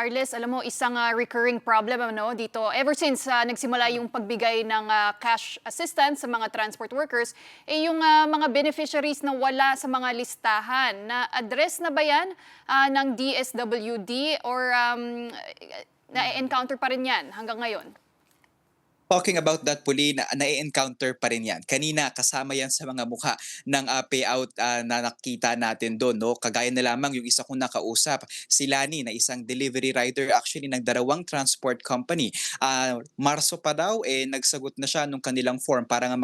Arles, alam mo, isang recurring problem dito ever since nagsimula yung pagbigay ng cash assistance sa mga transport workers, yung mga beneficiaries na wala sa mga listahan. Na-address na ba yan ng DSWD or na-encounter pa rin yan hanggang ngayon? Talking about that, Puli, na-encounter pa rin yan. Kanina, kasama yan sa mga mukha ng payout na nakita natin doon. No? Kagaya na lamang yung isa kong nakausap, si Lani, na isang delivery rider actually ng dalawang transport company. Marso pa daw, nagsagot na siya nung kanilang form para nga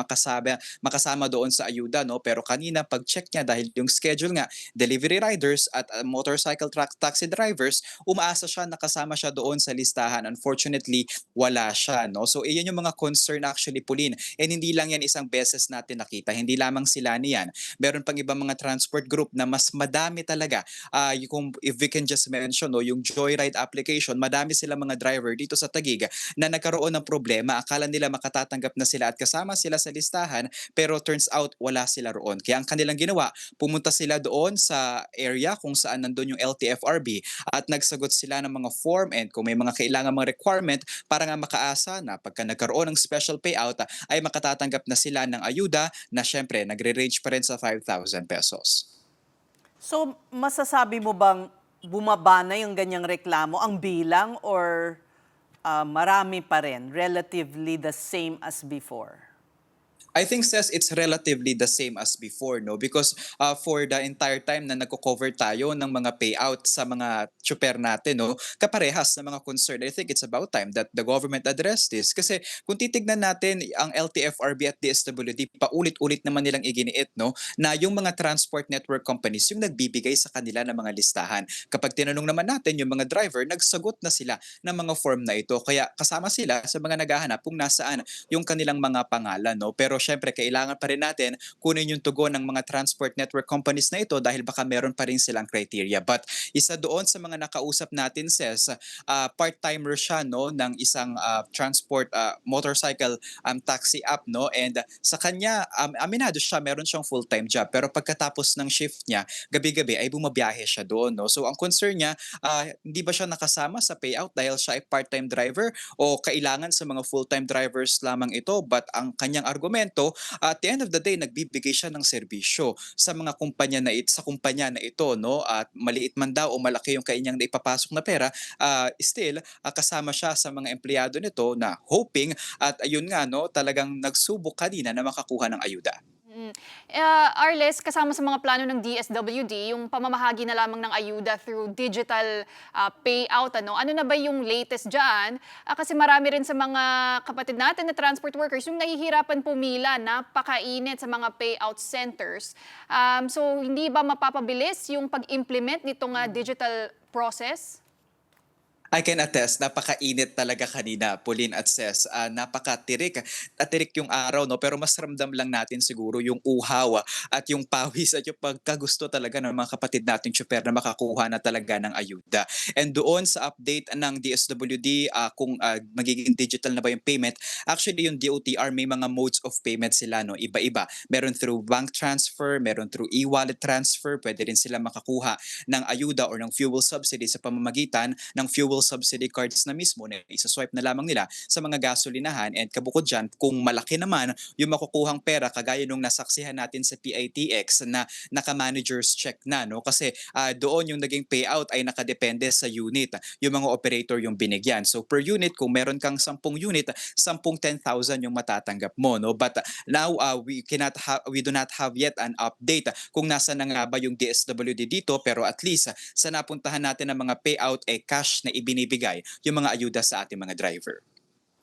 makasama doon sa ayuda. No? Pero kanina, pag-check niya, dahil yung schedule nga, delivery riders at motorcycle taxi drivers, umaasa siya, nakasama siya doon sa listahan. Unfortunately, wala siya. No? So, iyon yung mga concern actually, Pauline. And hindi lang yan isang beses natin nakita. Hindi lamang sila niyan. Meron pang ibang mga transport group na mas madami talaga. If we can just mention, no, yung Joyride application, madami sila mga driver dito sa Taguig na nagkaroon ng problema. Akala nila makatatanggap na sila at kasama sila sa listahan, pero turns out wala sila roon. Kaya ang kanilang ginawa, pumunta sila doon sa area kung saan nandun yung LTFRB at nagsagot sila ng mga form and kung may mga kailangan mga requirement para nga makaasa na pagka nagkaroon ng special payout ay makatatanggap na sila ng ayuda na syempre nagre-range pa rin sa 5,000 pesos. So, masasabi mo bang bumaba na yung ganyang reklamo, ang bilang, or marami pa rin, relatively the same as before? I think says it's relatively the same as before, no? Because for the entire time na nagko-cover tayo ng mga payout sa mga tsuper natin, no? Kaparehas na mga concern. I think it's about time that the government address this. Kasi kung titignan natin ang LTFRB at DSWD, paulit-ulit naman nilang iginiit, no? Na yung mga transport network companies yung nagbibigay sa kanila ng mga listahan. Kapag tinanong naman natin yung mga driver, nagsagot na sila ng mga form na ito. Kaya kasama sila sa mga naghahanap kung nasaan yung kanilang mga pangalan, no? Pero syempre, kailangan pa rin natin kunin yung tugon ng mga transport network companies na ito dahil baka meron pa rin silang criteria. But isa doon sa mga nakausap natin, says, part-timer siya, no, ng isang transport motorcycle taxi app, no? And sa kanya, aminado siya, meron siyang full-time job. Pero pagkatapos ng shift niya, gabi-gabi ay bumabiyahe siya doon, no? So ang concern niya, hindi ba siya nakasama sa payout dahil siya ay part-time driver o kailangan sa mga full-time drivers lamang ito? But ang kanyang argumento, at the end of the day, nagbibigay siya ng serbisyo sa mga kumpanya na ito, no? At maliit man daw o malaki yung kanyang naipapasok na pera, still kasama siya sa mga empleyado nito na hoping at ayun nga, no, talagang nagsubok kanina na makakuha ng ayuda. Mm. Arles, kasama sa mga plano ng DSWD, yung pamamahagi na lamang ng ayuda through digital payout. Ano na ba yung latest dyan? Kasi marami rin sa mga kapatid natin na transport workers yung nahihirapan pumila, napakainit sa mga payout centers. So, hindi ba mapapabilis yung pag-implement nitong digital process? I can attest, napakainit talaga kanina, Pauline at Ses. Napakatirik at tirik yung araw, no? Pero mas ramdam lang natin siguro yung uhaw at yung pawis at yung pagkagusto talaga ng mga kapatid nating tsuper na makakuha na talaga ng ayuda. And doon sa update ng DSWD, kung magiging digital na ba yung payment, actually yung DOTR may mga modes of payment sila, no? Iba-iba. Meron through bank transfer, meron through e-wallet transfer, pwede rin sila makakuha ng ayuda or ng fuel subsidy sa pamamagitan ng fuel subsidy cards na mismo na isa-swipe na lamang nila sa mga gasolinahan. And kabukod dyan, kung malaki naman yung makukuhang pera kagaya nung nasaksihan natin sa PITX na naka-managers check na, no? Kasi doon yung naging payout ay nakadepende sa unit. Yung mga operator yung binigyan. So per unit, kung meron kang 10 unit, 10,000 yung matatanggap mo, no? But now we do not have yet an update kung nasa na nga ba yung DSWD dito, pero at least sa napuntahan natin ng mga payout cash na ibinibigay yung mga ayuda sa ating mga driver.